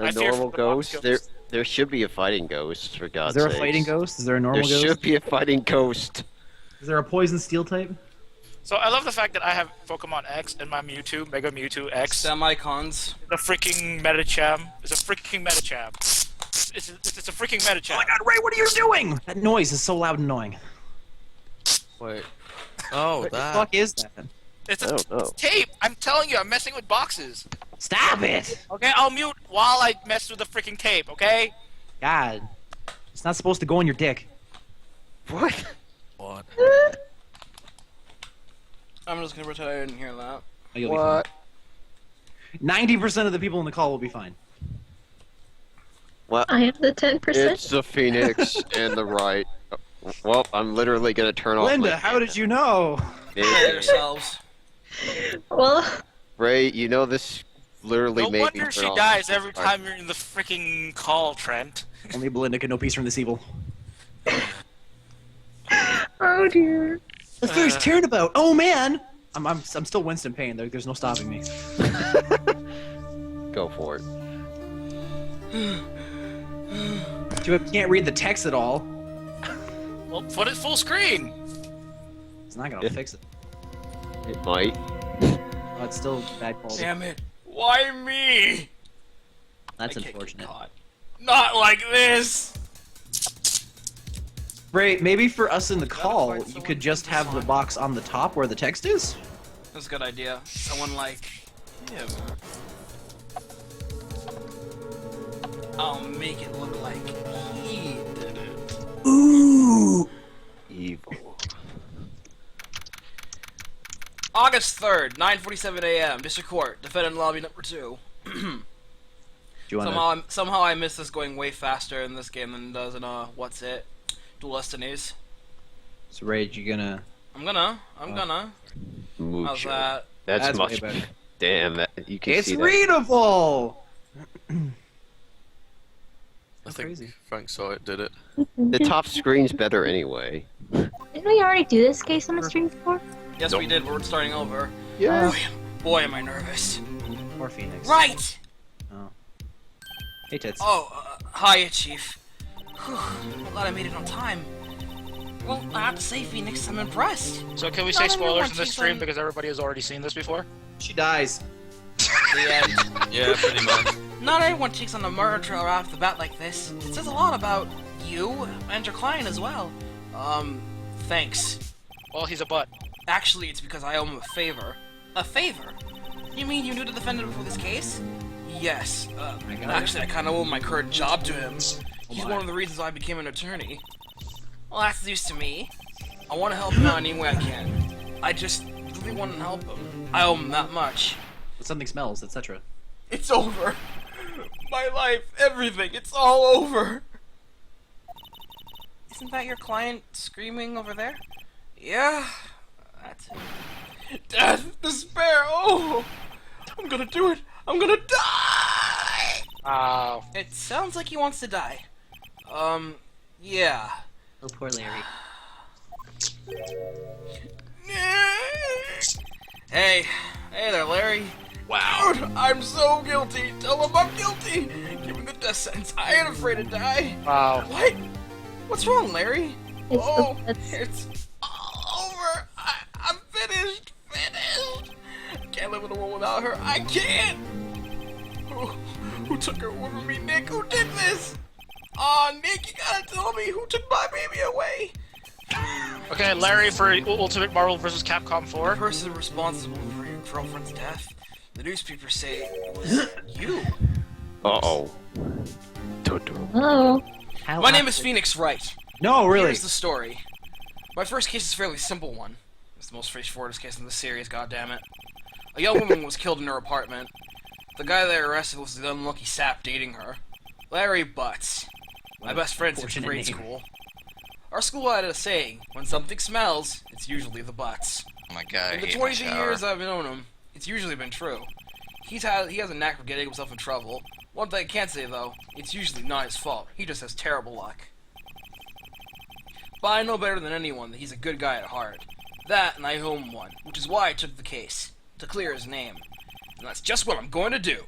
A normal ghost? There should be a fighting ghost, for God's Is sake. there a fighting ghost? Is there a normal There ghost? should be a fighting ghost. Is there a poison steel type? So I love the fact that I have Pokemon X and my Mewtwo, Mega Mewtwo X. Semi-cons. The freaking Medicham. It's a freaking Medicham. It's a freaking Medicham. Oh my God, Ray, what are you doing? That noise is so loud and annoying. Wait. Oh, What the that. fuck is that? It's I a don't know. tape. I'm telling you, I'm messing with boxes. Stop it! Okay, I'll mute while I mess with the freaking tape. Okay. God. It's not supposed to go in your dick. What? What? I'm just gonna pretend I didn't hear that. Oh, you'll What? be fine. 90% of the people in the call will be fine. Well, I am the 10%. it's the Phoenix and the Wright. Well, I'm literally gonna turn off. Linda, my how did you know? Prepare yourselves. Well, Ray, you know this literally No made me wonder turn she off dies my every time you're in the freaking call, Trent. Only Belinda can know peace from this evil. oh dear. The first turnabout. Oh man. I'm still Winston Payne. There's no stopping me. Go for it. You can't read the text at all. Well, put it full screen. It's not gonna fix it. It might. Oh, it's still bad quality. Damn it. Why me? That's I can't get unfortunate. caught. Not like this! Ray, maybe for us in the call, fight you someone could just who's have the fine. box on the top where the text is? That's a good idea. Someone like him. I'll make it look like he did it. Ooh. Evil. August 3rd, 9:47 a.m. District Court. Defendant lobby number 2. Do you wanna... Somehow I miss this going way faster in this game than it does in what's it? Dual Destinies. So Ray, you gonna... I'm gonna. How's Mucho. that? That's That's much. way better. Damn, that you can It's see that. readable! I think crazy. Frank saw it, did it. The top screen's better anyway. Didn't we already do this case on the stream before? Yes, we did. We're starting over. Yeah. Boy, am I nervous. Or Phoenix. Right! Oh. Hey, Tits. Oh, hiya, Chief. Whew, I'm glad I made it on time. Well, I have to say, Phoenix, I'm impressed. So can we Not say everyone spoilers in this takes stream on- because everybody has already seen this before? She dies. The end. Yeah, pretty much. Not everyone takes on a murder trail right off the bat like this. It says a lot about you and your client as well. Thanks. Well, he's a butt. Actually, it's because I owe him a favor. A favor? You mean you knew the defendant before this case? Yes. Actually, I kind of owe my current job to him. He's one of the reasons why I became an attorney. Well, that's news to me. I want to help him out any way I can. I just really want to help him. I owe him that much. But something smells, etc. It's over. My life, everything, it's all over. Isn't that your client screaming over there? Yeah, that's it. Death, despair, oh! I'm gonna do it! I'm gonna die! Wow. It sounds like he wants to die. Yeah. Oh, poor Larry. Hey there, Larry. Wow. Dude, I'm so guilty. Tell him I'm guilty. Give him the death sentence. I ain't afraid to die. Wow. What? What's wrong, Larry? It's Oh, the, it's, it's all over. I'm finished. Finished. Can't live in a world without her. I can't. Who took her away from me, Nick? Who did this? Aw, Nick, you gotta tell me who took my baby away. Okay, Larry for Ultimate Marvel vs. Capcom The 4. person responsible for your girlfriend's death. The newspapers say it was you. Uh-oh. hello. My name is Phoenix Wright. No, really. Here's the story. My first case is a fairly simple one. It's the most straightforward case in the series, goddammit. A young woman was killed in her apartment. The guy they arrested was the unlucky sap dating her. Larry Butts. My best friend since Unfortunate grade name. school. Our school had a saying, when something smells, it's usually the butts. Oh my god, I In the hate my 22 shower. years I've known him, it's usually been true. He has a knack for getting himself in trouble. One thing I can't say though, it's usually not his fault. He just has terrible luck. But I know better than anyone that he's a good guy at heart. That and I owe him one, which is why I took the case. To clear his name. And that's just what I'm going to do.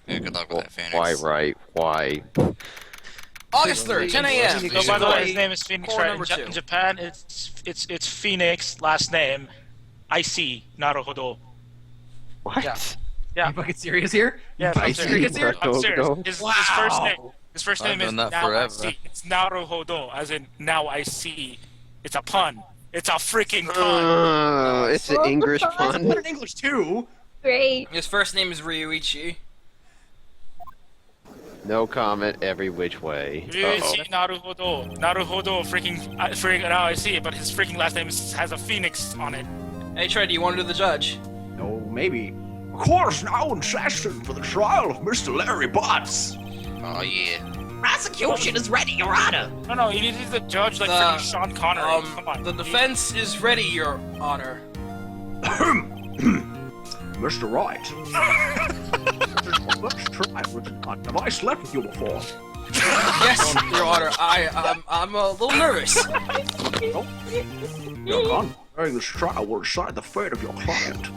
Yeah, good luck with that, Phoenix. Why, right? Why? August 3rd, 10 a.m. So by the way, his name is Phoenix, Core right? number two. In Japan, it's Phoenix, last name, IC, Naruhodo. What? Yeah. Are Yeah, you fucking serious here? yeah, You I'm fucking serious. serious here? I'm serious. Naruhodo? His first name I've is done that now I forever. see. It's Naruhodo, as in now I see. It's a pun. It's a freaking pun. It's an English It's pun. in English too. Great. His first name is Ryuichi. No comment every which way. Ryuichi Naruhodo. Naruhodo, freaking now I see. But his freaking last name has a phoenix on it. Hey Trey, do you want to do the judge? No, maybe. Court is now in session for the trial of Mr. Larry Butts. Oh yeah. Prosecution is ready, Your Honor. No, you need to judge like The- freaking Sean Connery. Come on. The defense is ready, Your Honor. Mr. Wright. Let's try with the gun. Have I slept with you before? Yes, Your Honor. I'm a little nervous. Your gun during this trial will decide the fate of your client.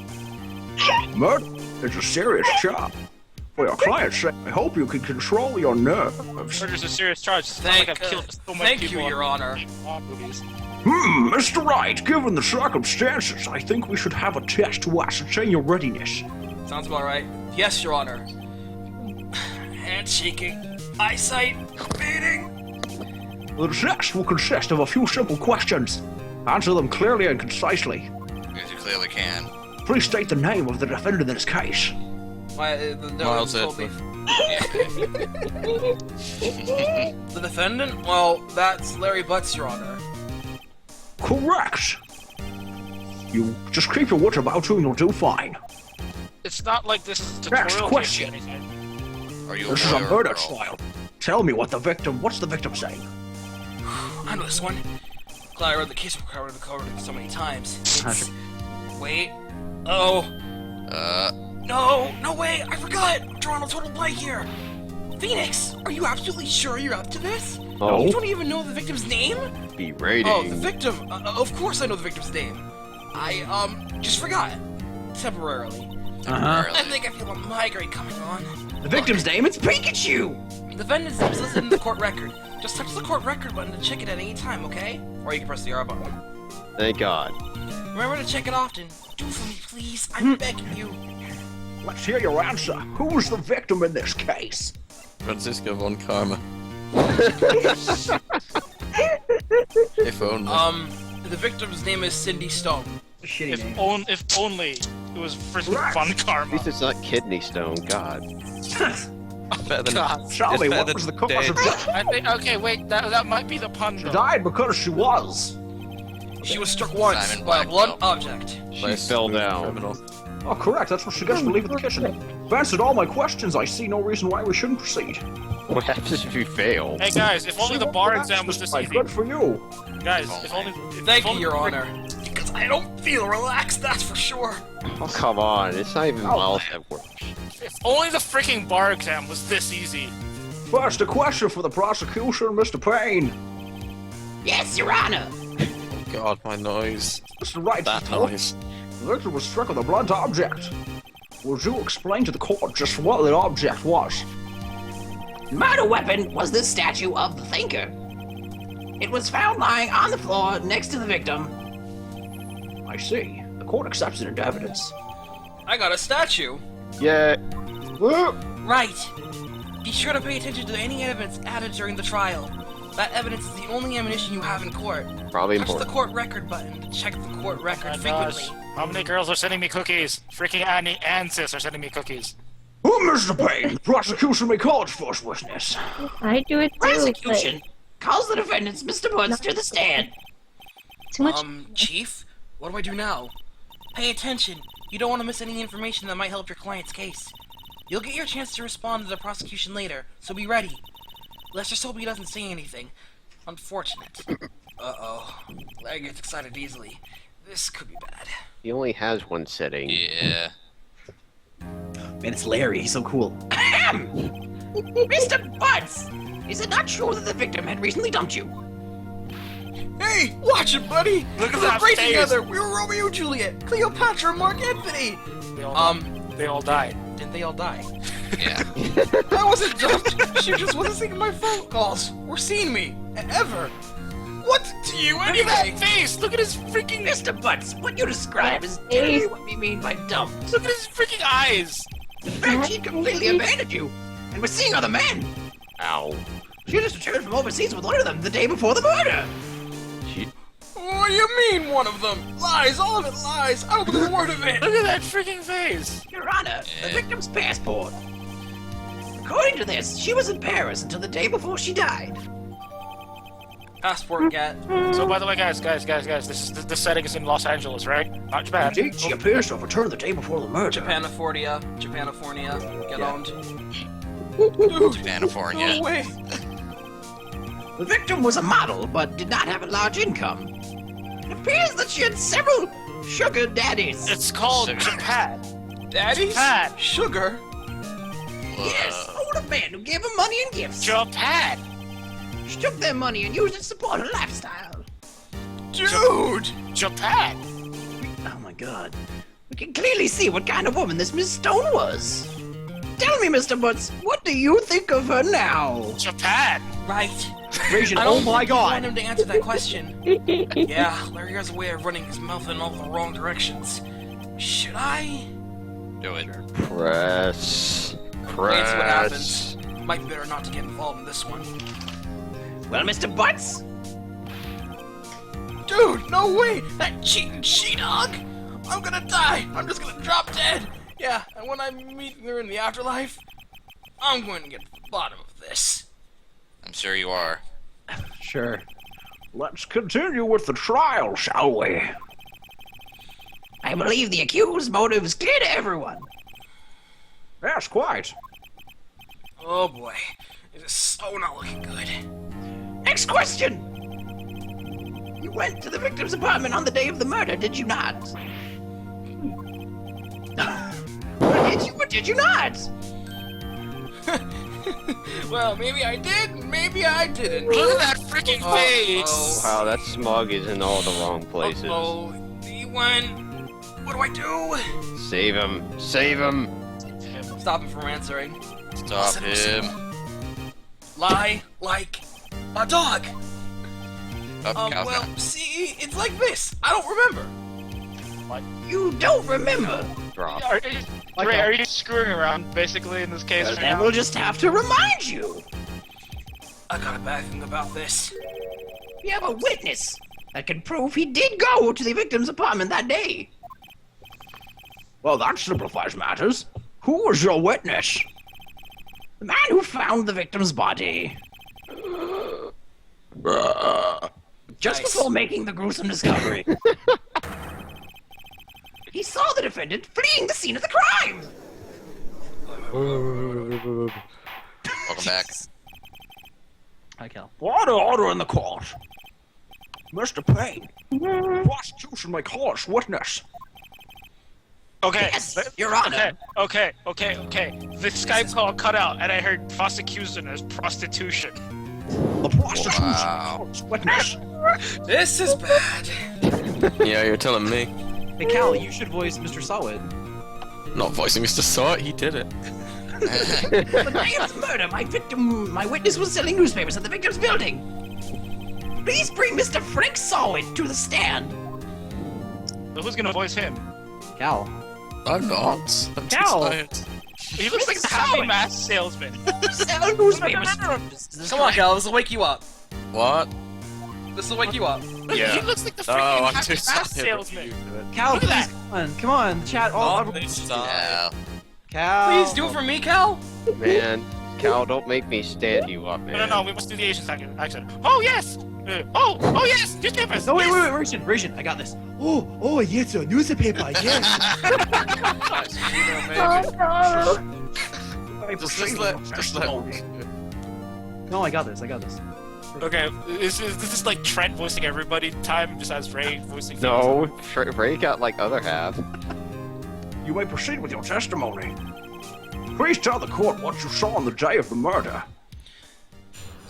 Murder is a serious job. For your client's sake, I hope you can control your nerves. Murder's a serious charge. It's not like I've killed so many Thank people you, in Your Honor. movies. Mr. Wright, given the circumstances, I think we should have a test to ascertain your readiness. Sounds about right. Yes, Your Honor. Handshaking, eyesight, fading. The test will consist of a few simple questions. Answer them clearly and concisely. Yes, you clearly can. Please state the name of the defendant in this case. The Miles told me. Edgeworth. The defendant? Well, that's Larry Butts, Your Honor. Correct. You just keep your wits about you and you'll do fine. It's not like this is a Next tutorial question. game or anything. Are you This is boy a or murder girl? trial. Tell me what's the victim saying? I know this one. Glad I read the case record so many times. It's... Wait. Oh. No, wait, I forgot! I'm drawing a total blank here! Phoenix, are you absolutely sure you're up to this? Oh, You don't even know the victim's name? be rating. Oh, the victim! Of course I know the victim's name. I, just forgot. Temporarily. Uh-huh. I think I feel a migraine coming on. The victim's name is Pikachu! The defendant's name is listed in the court record. Just touch the court record button to check it at any time, okay? Or you can press the R button. Thank God. Remember to check it often. Do for me, please. I'm begging you. Let's hear your answer. Who's the victim in this case? Francisco von Karma. If only. The victim's name is Cindy Stone. Shitty name. If only it was freaking Right. fun At karma. least it's not kidney stone. God. Better than Tell me, it's what better was the than cause of dead. death? I think, okay, wait, that might be the pun She though. died because she was. She was struck once Simon by a blunt Blackwell. object. She By a fell smooth down. criminal. Oh, correct. That's what she gets for leaving the kitchen. You've answered all my questions. I see no reason why we shouldn't proceed. What happens if you fail? Hey guys, if only the bar exam was this easy. Good for you. Guys, Oh if my. only. Thank you, Your Honor. Because I don't feel relaxed, that's for sure. Oh, come on. It's not even Miles that works. If only the freaking bar exam was this easy. First, a question for the prosecution, Mr. Payne. Yes, Your Honor. Oh god, my noise. Mr. Wright, That noise. the victim was struck with a blunt object. Would you explain to the court just what the object was? The murder weapon was this statue of the Thinker. It was found lying on the floor next to the victim. I see. The court accepts it into evidence. I got a statue. Yeah. Woo! Right. Be sure to pay attention to any evidence added during the trial. That evidence is the only ammunition you have in court. Probably Touch the important. court record button to check the court record Oh my gosh. frequently. How many girls are sending me cookies? Freaking Annie and Sis are sending me cookies. Oh, Mr. Payne, the prosecution may call its first witness. I do it too. Prosecution calls the defendants, Mr. Butts, to the stand. but Too much. Chief? What do I do now? Pay attention. You don't want to miss any information that might help your client's case. You'll get your chance to respond to the prosecution later, so be ready. Let's just hope he doesn't say anything. Unfortunate. Uh-oh. Larry gets excited easily. This could be bad. He only has one setting. Yeah. Man, it's Larry. He's so cool. Mr. Butts, is it not true that the victim had recently dumped you? Hey, watch it, buddy! Look at We were that great face. together! We were Romeo and Juliet, Cleopatra and Mark Anthony! They all died. didn't they all die? Yeah. I wasn't jumped. She just wasn't taking my phone calls or seeing me ever. What do you Look at that anyway? face! Look at his freaking... Mr. Butts, what you describe is literally what we mean by dumped. Look at his freaking eyes! In fact, she completely abandoned you and was seeing other men. Ow. She just returned from overseas with one of them the day before the murder. She... What do you mean, one of them? Lies, all of it lies. I don't believe a word of it. Look at that freaking face! Your Honor, the victim's passport. According to this, she was in Paris until the day before she died. Passport cat. So, by the way, guys, this setting is in Los Angeles, right? Not Japan. Indeed, she appears to have returned the day before the murder. Japanifornia. Get owned. Japanifornia. No way. The victim was a model, but did not have a large income. It appears that she had several sugar daddies. It's called Sugar. Japan. Daddy's? Japan. Sugar? Yes, older men who gave her money and gifts. Japan. She took their money and used it to support her lifestyle. Dude! Japan. Oh my god. We can clearly see what kind of woman this Miss Stone was. Tell me, Mr. Butts, what do you think of her now? Japan. Right. Raging, I oh don't my think you want god! him to answer that question. Yeah, Larry has a way of running his mouth in all the wrong directions. Should I? Do it. Press. Wait and see what Press. happens. Might be better not to get involved in this one. Well, Mr. Butts, Dude, no way! That cheating she-dog! I'm gonna die! I'm just gonna drop dead! Yeah, and when I meet her in the afterlife, I'm going to get to the bottom of this. I'm sure you are. Sure. Let's continue with the trial, shall we? I believe the accused's motive is clear to everyone. Yes, quite. Oh boy, it is so not looking good. Next question. You went to the victim's apartment on the day of the murder, did you not? Did you or did you not? Well, maybe I did, maybe I didn't. Look at that freaking face. Oh, Wow, that smug is in all the wrong places. oh, the one. What do I do? Save him. Save him. Stop him from answering. Stop him. Lie like a dog. Up, cow. Well, see, it's like this. I don't remember. You don't remember. Drop. Are you screwing around, basically, in this case right Then now? we'll just have to remind you. I got a bad thing about this. We have a witness that can prove he did go to the victim's apartment that day. Well, that simplifies matters. Who was your witness? The man who found the victim's body. Just Nice. before making the gruesome discovery. He saw the defendant fleeing the scene of the crime. Welcome back. Hi, Cal. Order in the court. Mr. Payne, prosecution may call us witness. Okay. Yes, Your Honor. Okay. The Skype call cut out, and I heard prosecution as prostitution. The prosecution Wow. calls witness. This is bad. Yeah, you're telling me. Hey Cal, you should voice Mr. Solid. Not voicing Mr. Sort, he did it. The day of the murder, my witness was selling newspapers at the victim's building. Please bring Mr. Frank Sawin to the stand. So who's gonna voice him? Cal. I'm not. I'm too Cal. tired. He looks like the happy mask salesman. Sell newspapers. Come on, Cal. This will wake you up. What? This will wake you up. He looks like the Oh, freaking I'm too happy mask tired. salesman. Cal, Look at please, come on, chat. Oh, everyone- Yeah. Cal. Please do it for me, Cal. Man, Cal, don't make me stand you up, man. No, we must do the Asian accent. Oh, yes! Oh, yes! Newspapers! No, wait, yes! Ration, I got this. Oh, yes, a newspaper, yes. Just let. No, I got this. Okay, this is like Trent voicing everybody time, just as Ray voicing No, Ray got like other half. You may proceed with your testimony. Please tell the court what you saw on the day of the murder.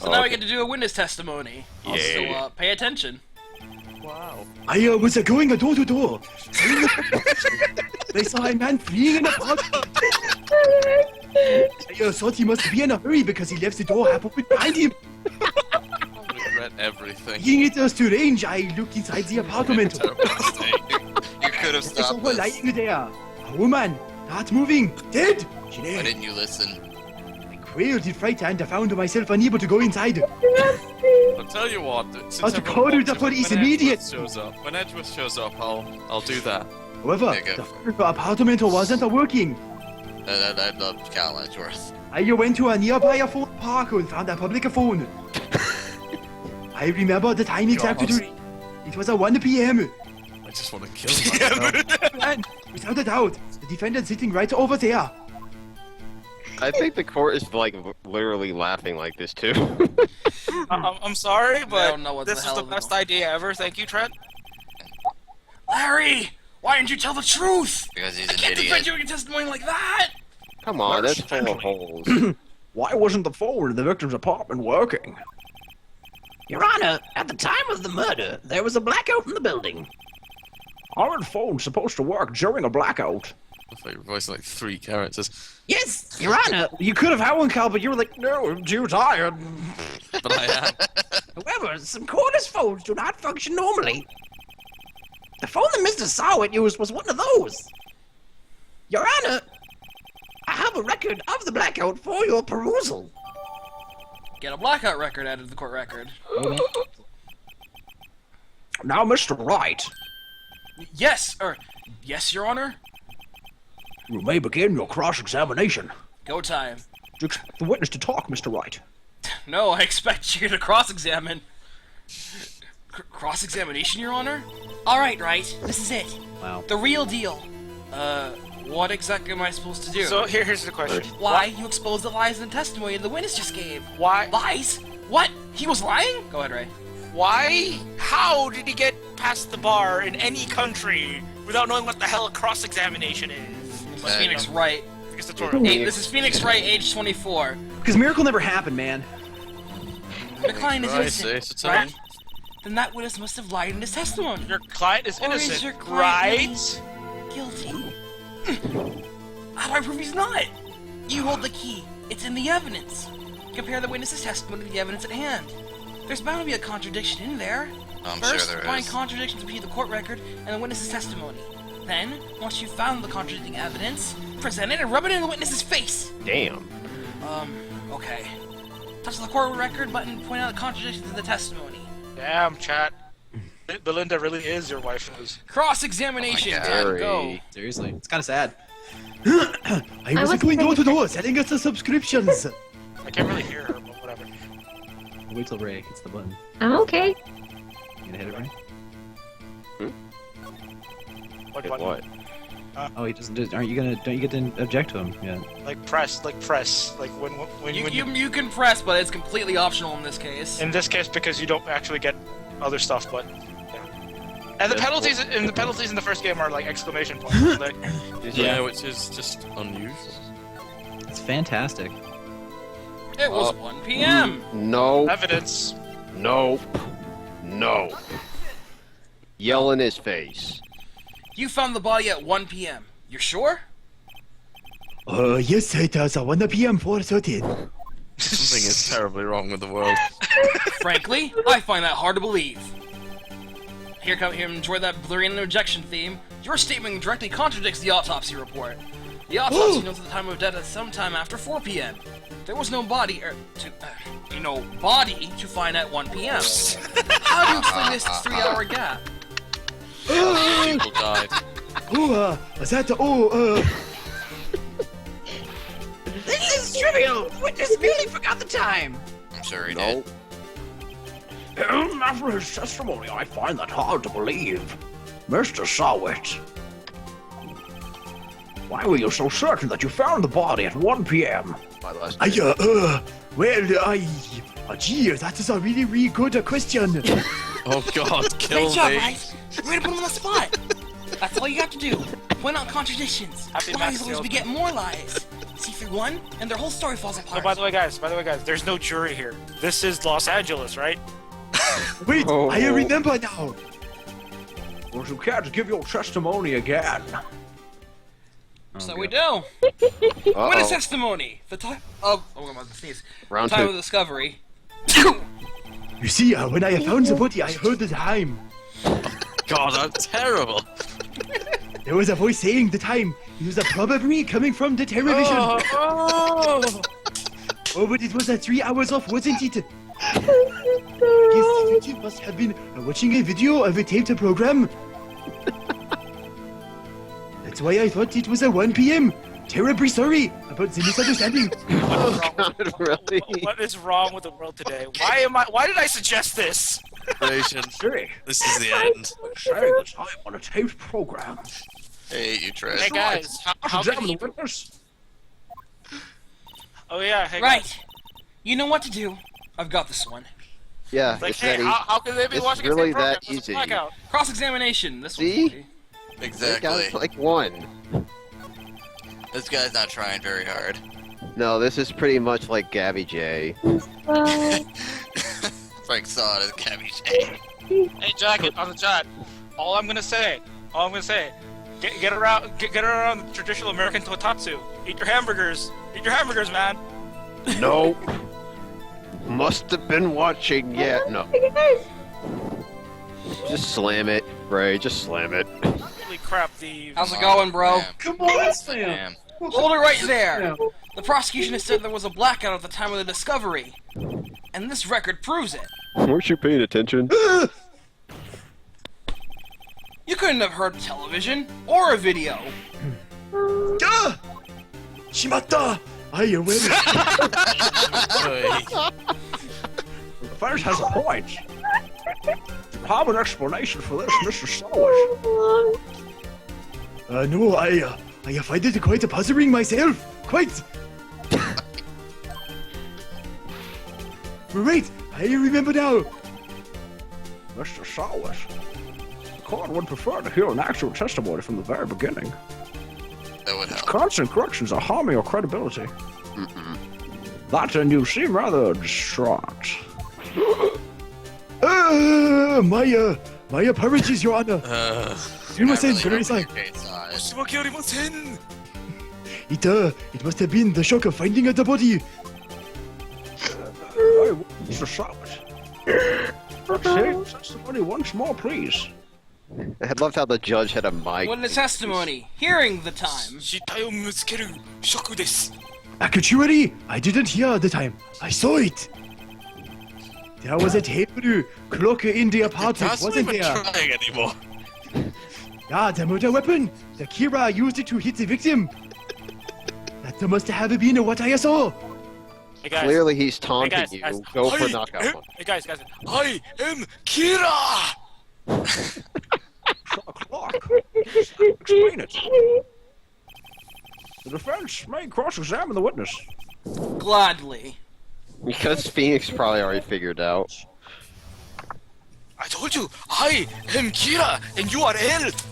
So now I get to do a witness testimony. So Yeah. pay attention. Wow. I was going door to door. They saw a man fleeing in a park. I thought he must be in a hurry because he left the door half open behind him. I regret everything. Being it strange, I looked inside the apartment. Terrible mistake. You could have I saw stopped her this. lying there. A woman, not moving, dead. She Why dead. didn't you listen? I quailed in fright and I found myself unable to go inside. I'll tell you what. Since I'll everyone call wants the it, police when immediate. Edgeworth shows up, when Edgeworth shows up, I'll do that. However, There you go. the apartment wasn't working. I love Cal Edgeworth. I went to a nearby phone park and found a public phone. I remember the time exactly. It was at 1 p.m. I just want to kill myself. And without a doubt, the defendant sitting right over there. I think the court is like literally laughing like this too. I'm sorry, don't know but what this the was the hell best idea ever. Thank you, Trent. Larry, why didn't you tell the truth? Because he's I an can't defend idiot. you in testimony like that. Come on, that's full of holes. Why wasn't the phone in the victim's apartment working? Your Honor, at the time of the murder, there was a blackout in the building. Aren't phones supposed to work during a blackout? I thought you were voicing like 3 characters. Yes, Your Honor. You could have had one, Cal, but you were like, no, I'm too tired. But I am. However, some cordless phones do not function normally. The phone that Mr. Sawit used was one of those. Your Honor, I have a record of the blackout for your perusal. Get a blackout record added to the court record. Now, Mr. Wright, Yes, Your Honor. you may begin your cross-examination. Go time. Do you expect the witness to talk, Mr. Wright? No, I expect you to cross-examine. Cross-examination, Your Honor? Alright, Wright, this is it. Wow. The real deal. What exactly am I supposed to do? So here's the question. Why you exposed the lies in the testimony the witness just gave? Why? Lies? What? He was lying? Go ahead, Ray. Why? How did he get past the bar in any country without knowing what the hell a cross-examination is? This is Phoenix Wright. Because tutorial. Hey, this is Phoenix Wright, age 24. Because miracle never happened, man. Your client is Right, innocent, so right? Then that witness must have lied in his testimony. Your client is Or is innocent, your client right? guilty? How do I prove he's not? You hold the key. It's in the evidence. Compare the witness's testimony to the evidence at hand. There's bound to be a contradiction in there. I'm First, sure there find is. contradictions between the court record and the witness's testimony. Then, once you've found the contradicting evidence, present it and rub it in the witness's face. Damn. Okay. Touch the court record button and point out the contradictions in the testimony. Damn, chat. Belinda really is your wife. Cross-examination. Oh my God. Time, go. Very. Seriously, it's kind of sad. I was wasn't going door paying to door selling us the subscriptions. I can't really hear her, but whatever. Wait till Ray hits the button. I'm okay. You gonna hit it, Ray? What Hit button? what? Oh, he doesn't. Aren't you gonna? Don't you get to object to him? Yeah. Like press. Like when You can press, but it's completely optional in this case. in this case because you don't actually get other stuff, but yeah. And the penalties in the first game are like exclamation points. Like, Yeah, which is just unusual. It's fantastic. It was 1 p.m. No. evidence. Nope. No. Yell in his face. You found the body at 1 p.m. You're sure? Yes, it is 1 p.m. 4:30. Something is terribly wrong with the world. Frankly, I find that hard to believe. Here, enjoy that blurry and objection theme. Your statement directly contradicts the autopsy report. The autopsy notes at the time of death at sometime after 4 p.m. There was no body, body to find at 1 p.m. How do you explain this 3-hour gap? People died. This is trivial. Witness merely forgot the time. I'm sure he No. did. After his testimony, I find that hard to believe. Mr. Sawit, why were you so certain that you found the body at 1 p.m.? My last I, name. gee, that is a really, really good question. Oh god, kill Great job, me. right? We're gonna put him on the spot. That's all you have to do. Point out contradictions. Happy Lies Max always Field. beget more lies. See through one, and their whole story falls Oh, apart. by the way, guys, there's no jury here. This is Los Angeles, right? Wait, Oh. I remember now. Would you care to give your testimony again? So we do. Witness Uh-oh. testimony. The time of I'm about to sneeze. Round Time two. of discovery. You see, when I found the body, I heard the time. God, I'm terrible. There was a voice saying the time. It was probably coming from the television. Oh, but it was 3 hours off, wasn't it? Yes, detective must have been watching a video of a taped program. That's why I thought it was 1 p.m. Terribly sorry about the misunderstanding. Oh God, really? What is wrong with the world today? Why did I suggest this? Ration. Hey, This is the end. say the time on a taped program. Hey, you Trent. Hey guys, how can Examine he... the witness. Oh yeah, hey guys. Right. You know what to do. I've got this one. Yeah, Like, it's hey, that easy. how can they be It's watching really the same program? that There's a easy. blackout. Cross-examination. This one's See? easy. They Exactly. got like one. This guy's not trying very hard. No, this is pretty much like Gabby J. Frank saw it as Cabby J. Hey, Jacket, on the chat. All I'm gonna say, get around the traditional American totatsu. Eat your hamburgers, man. No. Must have been watching. Yeah, no. Just slam it, Ray. Just slam it. Holy crap, the... How's it going, bro? Damn. Come on, Sam. Damn. Hold it right there. The prosecution has said there was a blackout at the time of the discovery, and this record proves it. Weren't you paying attention? You couldn't have heard television or a video. Ah! Shimatta! I will. The defense has a point. Do you have an explanation for this, Mr. Sowers? No, I find it quite puzzling myself. Quite. Right, I remember now. Mr. Sowers, the court would prefer to hear an actual testimony from the very beginning. That would help. Constant corrections are harming your credibility. That and you seem rather distraught. My apologies, Your Honor. You must I say, really very hope sorry. your case on it. It must have been the shock of finding the body. Hey, Mr. Sowers. Say your testimony once more, please. I loved how the judge had a mic. Witness testimony. Hearing the time. Actually, I didn't hear at the time. I saw it. There was a table clock in the apartment, That's not wasn't even there? trying anymore. Yeah, the murder weapon. The Kira used it to hit the victim. That must have been what I saw. Hey guys, Clearly, he's taunting guys, you. guys. Go for knockout. hey guys, I am Kira! Shot a clock. Explain it. The defense may cross-examine the witness. Gladly. Because Phoenix probably already figured out. I told you, I am Kira, and you are Elf.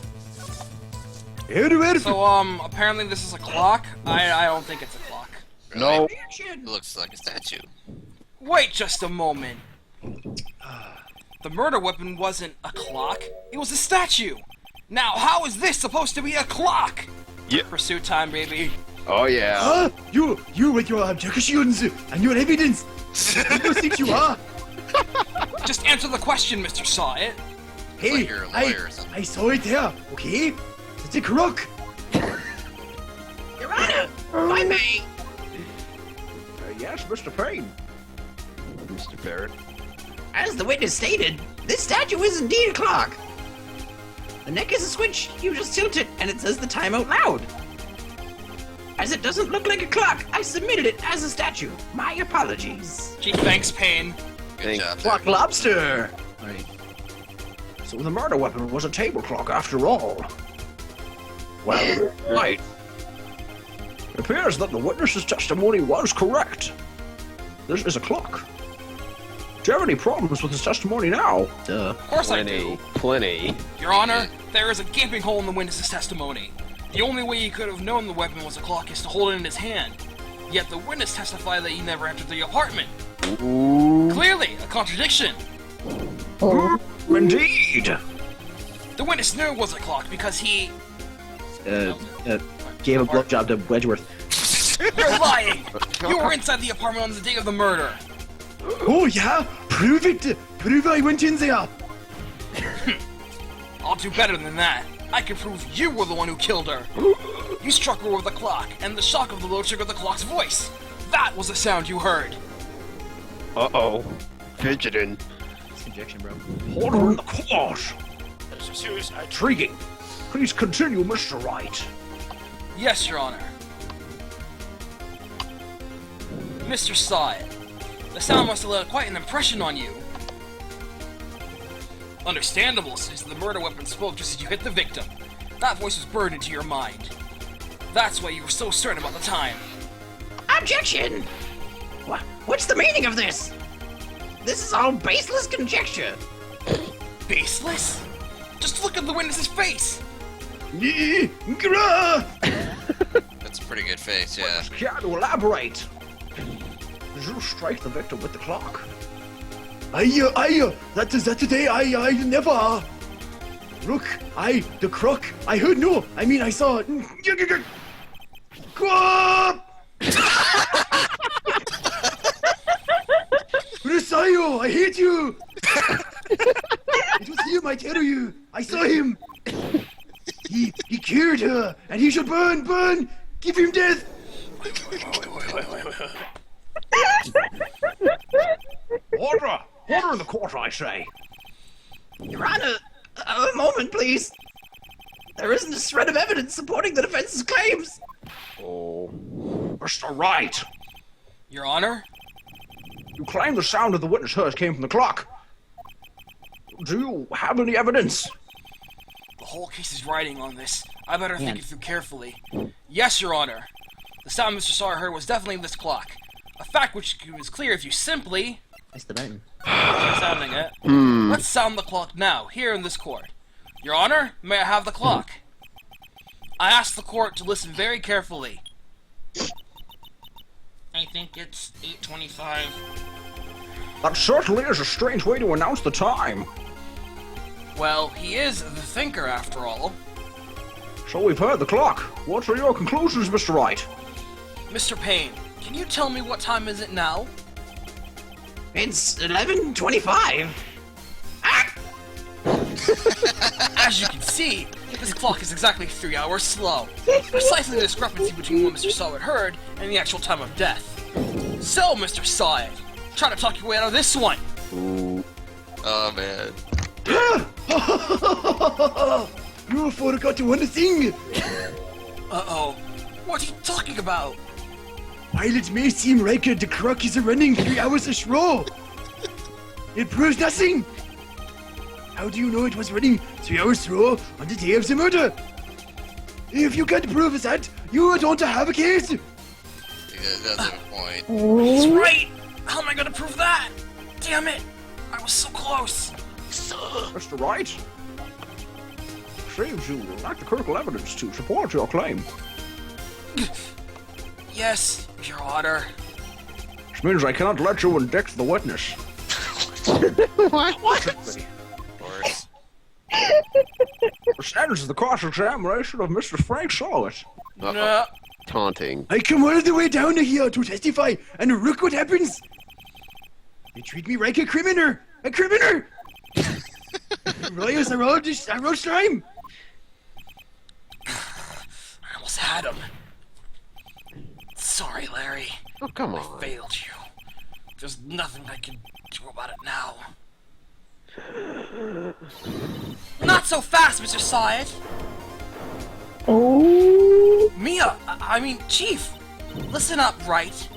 So, apparently this is a clock? I don't think it's a clock. No. It looks like a statue. Wait just a moment. The murder weapon wasn't a clock. It was a statue. Now, how is this supposed to be a clock? Yeah. Pursuit time, baby. Oh yeah. You with your objections and your evidence. Who do you think you are? Just answer the question, Mr. Saw It. Hey, like you're a lawyer or something. I saw it there, okay? It's a crook. Your Honor, if I may. Yes, Mr. Payne. Mr. Barrett. As the witness stated, this statue is indeed a clock. The neck is a switch. You just tilt it, and it says the time out loud. As it doesn't look like a clock, I submitted it as a statue. My apologies. Gee, thanks, Payne. Good Thank- job, Clock sir. lobster. Right. So the murder weapon was a table clock after all. Well, right. It appears that the witness's testimony was correct. This is a clock. Do you have any problems with his testimony now? Of course I do. Plenty. Your Honor, there is a gaping hole in the witness's testimony. The only way he could have known the weapon was a clock is to hold it in his hand. Yet the witness testified that he never entered the apartment. Ooh. Clearly, a contradiction. Indeed. The The witness knew it was a clock because he... Gave a blowjob to Wedgeworth. You're lying! You were inside the apartment on the day of the murder. Oh, yeah? Prove it! Prove I went in there! I'll do better than that. I can prove you were the one who killed her. You struck her with the clock, and the shock of the blow triggered the clock's voice. That was the sound you heard. Uh-oh. Fidgeting. It's conjecture, bro. Order in the court. Serious, Intriguing. Please continue, Mr. Wright. Yes, Your Honor. Mr. Side, the sound must have left quite an impression on you. Understandable, since the murder weapon spoke just as you hit the victim. That voice was burned into your mind. That's why you were so certain about the time. Objection! What's the meaning of this? This is all baseless conjecture. Baseless? Just look at the witness's face! That's a pretty good face, yeah. Care to elaborate? Did you strike the victim with the clock? That is that today, I never. Look, the crook, I heard no, I mean I saw it. Rosario, I hate you! It was him, I tell you, I saw him! He cured her, and he should burn! Give him death! Order! Order in the court, I say! Your Honor, a moment, please. There isn't a shred of evidence supporting the defense's claims. Oh, Mr. Wright! Your Honor? You claim the sound of the witness heard came from the clock. Do you have any evidence? The whole case is riding on this. I better think it through carefully. Yes, Your Honor. The sound Mr. Sawyer heard was definitely this clock. A fact which was clear if you simply... That's the button. sounding it. Let's sound the clock now, here in this court. Your Honor, may I have the clock? I ask the court to listen very carefully. I think it's 8:25. That certainly is a strange way to announce the time. Well, he is the thinker after all. So we've heard the clock. What are your conclusions, Mr. Wright? Mr. Payne, can you tell me what time is it now? It's 11:25. Ah! As you can see, this clock is exactly 3 hours slow. Precisely the discrepancy between what Mr. Sawyer heard and the actual time of death. So, Mr. Sawyer, try to talk your way out of this one. Oh, man. You forgot one thing! Uh-oh. What are you talking about? While it may seem like the clock is running 3 hours slow, it proves nothing! How do you know it was running 3 hours slow on the day of the murder? If you can't prove that, you don't have a case! That's a point. He's right! How am I gonna prove that? Damn it! I was so close! Mr. Wright? Seems you lack the critical evidence to support your claim. Yes, Your Honor. Which means I cannot let you indict the witness. What? Of course. The standards of the cross-examination of Mr. Frank Sawyer. No. Taunting. I come all the way down here to testify, and look what happens! They treat me like a criminal! A criminal! Lawyers are all slime! I almost had him. Sorry, Larry. Oh, come I on. failed you. There's nothing I can do about it now. Not so fast, Mr. Sawyer. Oh. Mia, I mean, Chief. Listen up, Wright.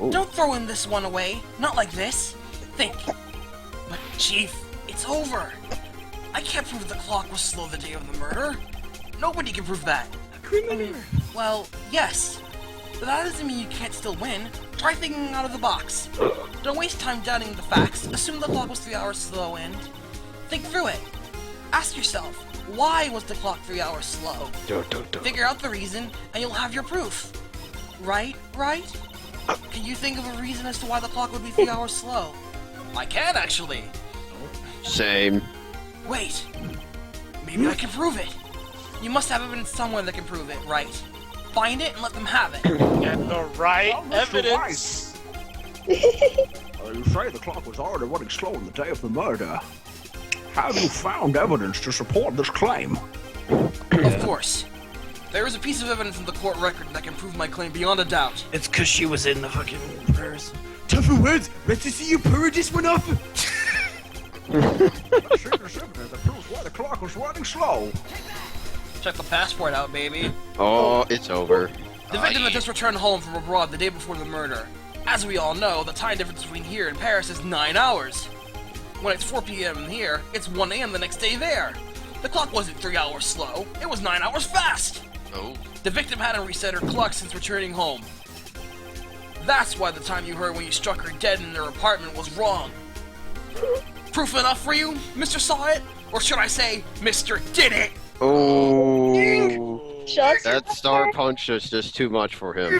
Don't throw in this one away. Not like this. Think. But, Chief, it's over. I can't prove the clock was slow the day of the murder. Nobody can prove that. Well, yes. But that doesn't mean you can't still win. Try thinking out of the box. Don't waste time doubting the facts. Assume the clock was 3 hours slow and think through it. Ask yourself, why was the clock 3 hours slow? Figure out the reason, and you'll have your proof. Right? Can you think of a reason as to why the clock would be 3 hours slow? I can, actually. Same. Wait. Maybe I can prove it. You must have evidence somewhere that can prove it, right? Find it and let them have it. Get the right evidence. You say the clock was already running slow on the day of the murder. Have you found evidence to support this claim? Of course. There is a piece of evidence in the court record that can prove my claim beyond a doubt. It's because she was in the fucking prayers. Tougher words. Let's just see you purr this one up. Serious evidence that proves why the clock was running slow. Check the passport out, baby. Oh, it's over. The victim had just returned home from abroad the day before the murder. As we all know, the time difference between here and Paris is 9 hours. When it's 4 p.m. here, it's 1 a.m. the next day there. The clock wasn't 3 hours slow, it was 9 hours fast! Oh. The victim hadn't reset her clock since returning home. That's why the time you heard when you struck her dead in her apartment was wrong. Proof enough for you? Mr. Saw It? Or should I say, Mr. Did It? Oh, Shots that star punch is just too much for him.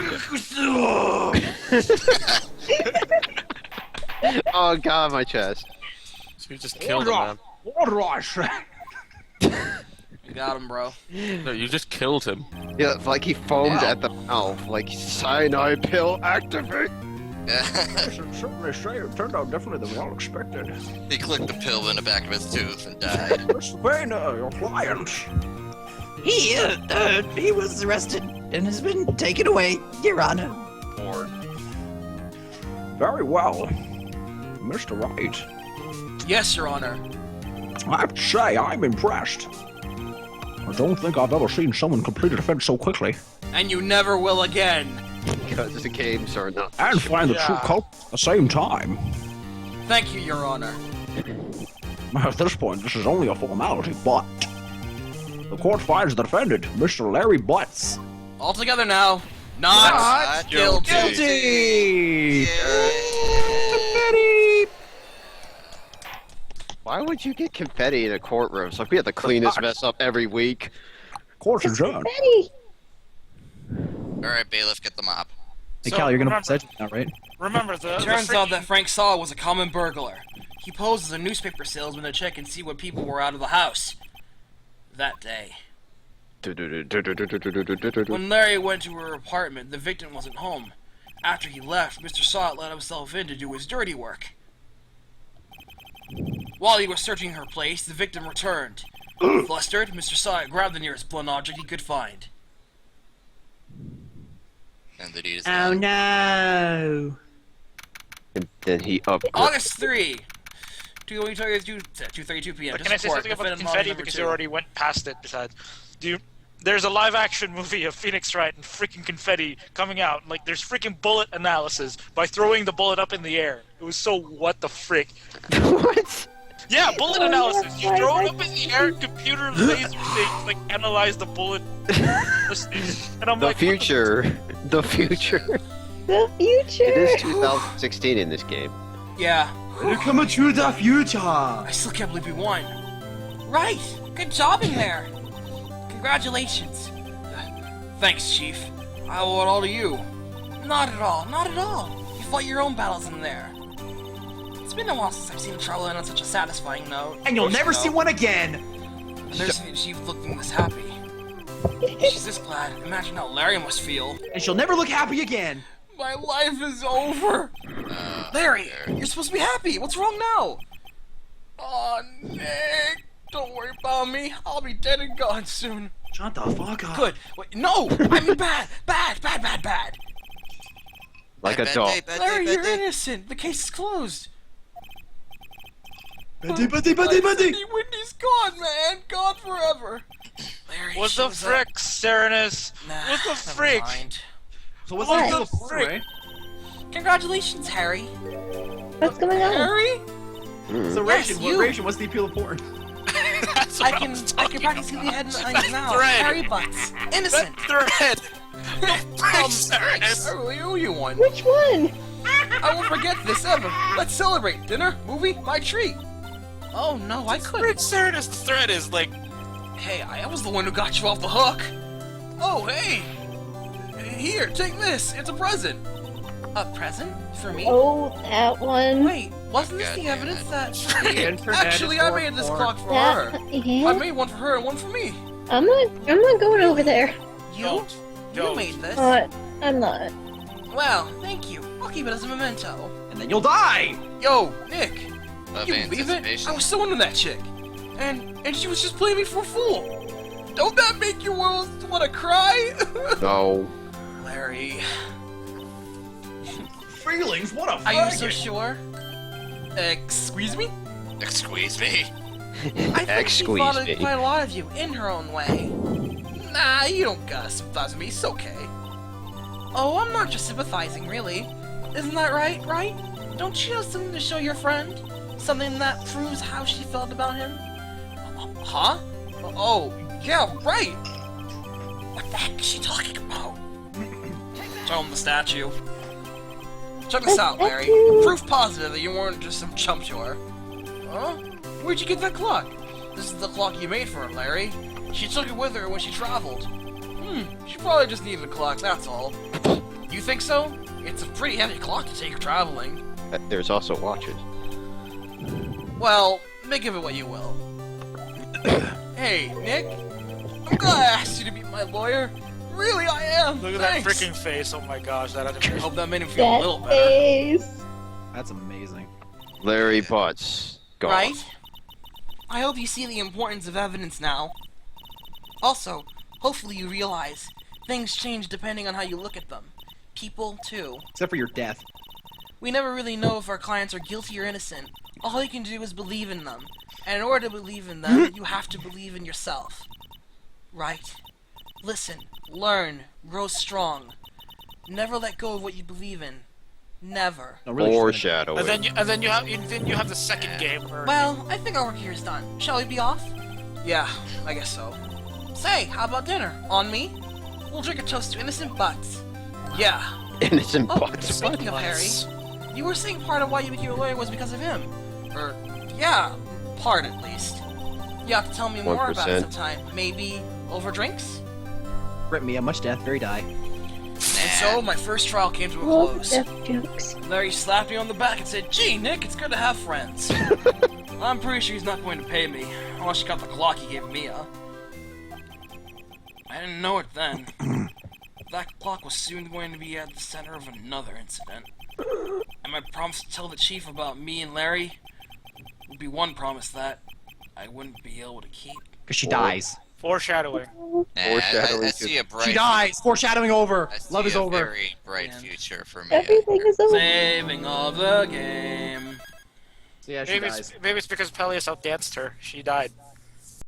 Oh god, my chest. So you just killed him, man. What do I say? You got him, bro. No, you just killed him. Yeah, it's like he foamed at the mouth, like cyanide pill activate. Certainly say it turned out differently than we all expected. He clicked the pill in the back of his tooth and died. Mr. Payne, your client. He was arrested and has been taken away, Your Honor. Very well. Mr. Wright, Yes, Your Honor. I have to say I'm impressed. I don't think I've ever seen someone complete a defense so quickly. And you never will again. Because the games are not. And find the true culprit at the same time. Thank you, Your Honor. At this point, this is only a formality, but the court finds the defendant, Mr. Larry Butts. All together now. Not guilty. Guilty! Why would you get confetti in a courtroom? It's like we have to clean this mess up every week. Court's adjourned. Betty. Alright, bailiff, get the mop. Hey, So, Cal, you're gonna remember- present now, right? Remember, the It turns out that freaking- Frank Saw was a common burglar. He posed as a newspaper salesman to check and see what people were out of the house. That day. When Larry went to her apartment, the victim wasn't home. After he left, Mr. Sawit let himself in to do his dirty work. While he was searching her place, the victim returned. Flustered, Mr. Sawit grabbed the nearest blunt object he could find. And the deed is Oh done. no. And then he upgraded. August 3! 2:32 p.m. Can I say something about the confetti because you already went past it? Besides, there's a live-action movie of Phoenix Wright and freaking confetti coming out. Like, there's freaking bullet analysis by throwing the bullet up in the air. It was so what the frick. What? Yeah, bullet analysis. You throw it up in the air, computer laser things like analyze the bullet. And I'm The like, future. The future. The future. It is 2016 in this game. Yeah. We're coming to the future. I still can't believe we won. Right! Good job in there! Congratulations. Thanks, Chief. I owe it all to you. Not at all, not at all. You fought your own battles in there. It's been a while since I've seen trouble end on such a satisfying note. And you'll never You know, see one again. I've never seen the Chief looking this happy. She's this glad. Imagine how Larry must feel. And she'll never look happy again. My life is over. Larry, you're supposed to be happy. What's wrong now? Oh, Nick. Don't worry about me. I'll be dead and gone soon. Shut the fuck up. Good. Wait, no! I mean bad! Bad! Bad! Bad! Bad! Like a Bad dog. day, bad day, Larry, bad you're day. innocent. The case is closed. Buddy, buddy, buddy, buddy. Whitney's gone, man. Gone forever. Larry, what she the was frick, Serenus? Nah, What the never frick? mind. So what's What the the deal with frick? right? Congratulations, Harry. What's going on? Harry? So Yes, Ration, you. what Ration? What's the appeal of porn? That's I what can was practically head That's now. thread. Harry Butts. Innocent. thread. Thanks. I really owe you one. Which one? I won't forget this ever. Let's celebrate. Dinner, movie, my treat. Oh no, I couldn't. Rick Cernus thread is like, Hey, I was the one who got you off the hook. Oh, hey. Here, take this. It's a present. A present? For me? Oh, that one. Wait, wasn't this God the damn evidence it. that... The internet Actually, is I more made this porn. clock for That, her. I yeah. made one for her and one for me. I'm not going over there. You? Don't. You Don't. made this? I'm not. Well, thank you. I'll keep it as a memento. And then you'll die! Yo, Nick. Of You believe it? anticipation. I was so into that chick. And she was just playing me for a fool. Don't that make you want to cry? No. Larry. Feelings? What a Are you so faggot. sure? Excuse me? Squeeze me. I think she Squeeze thought me. quite a lot of you in her own way. Nah, you don't gotta sympathize with me. It's okay. Oh, I'm not just sympathizing, really. Isn't that right, right? Don't you have something to show your friend? Something that proves how she felt about him? Huh? Oh, yeah, right! What the heck is she talking about? Show him the statue. Check this out, Larry. Proof positive that you weren't just some chump to her. Huh? Where'd you get that clock? This is the clock you made for her, Larry. She took it with her when she traveled. She probably just needed a clock, that's all. You think so? It's a pretty heavy clock to take traveling. There's also watches. Well, make of it what you will. Hey, Nick. I'm glad I asked you to be my lawyer. Really, I am. Look at Thanks. that freaking face. Oh my gosh, that I animation. hope that made him feel a little That better. face. That's amazing. Larry Potts. Gone. Right? I hope you see the importance of evidence now. Also, hopefully you realize things change depending on how you look at them. People, too. Except for your death. We never really know if our clients are guilty or innocent. All you can do is believe in them. And in order to believe in them, you have to believe in yourself. Right? Listen, learn, grow strong. Never let go of what you believe in. Never. No, really Foreshadowing. And then you have the second game. Where Well, I think our work here is done. Shall we be off? Yeah, I guess so. Say, how about dinner? On me? We'll drink a toast to innocent butts. Yeah. Innocent Oh, Potts. speaking of Harry, you were saying part of why you became a lawyer was because of him. Yeah, part at least. You have to tell me more about it 1%. sometime. Maybe over drinks? Rip me, how much death, very die. And so, my first trial came to a Love close. death jokes. Larry slapped me on the back and said, "Gee, Nick, it's good to have friends." I'm pretty sure he's not going to pay me, unless he got the clock he gave Mia. I didn't know it then. That clock was soon going to be at the center of another incident. And my promise to tell the chief about me and Larry would be one promise that I wouldn't be able to keep. Because she dies. foreshadowing. I see a bright. She dies! Foreshadowing over! I see Love is a over. very bright future for me. Everything is over. Saving of the game. So yeah, she Maybe dies. maybe it's because Peleus outdanced her. She died.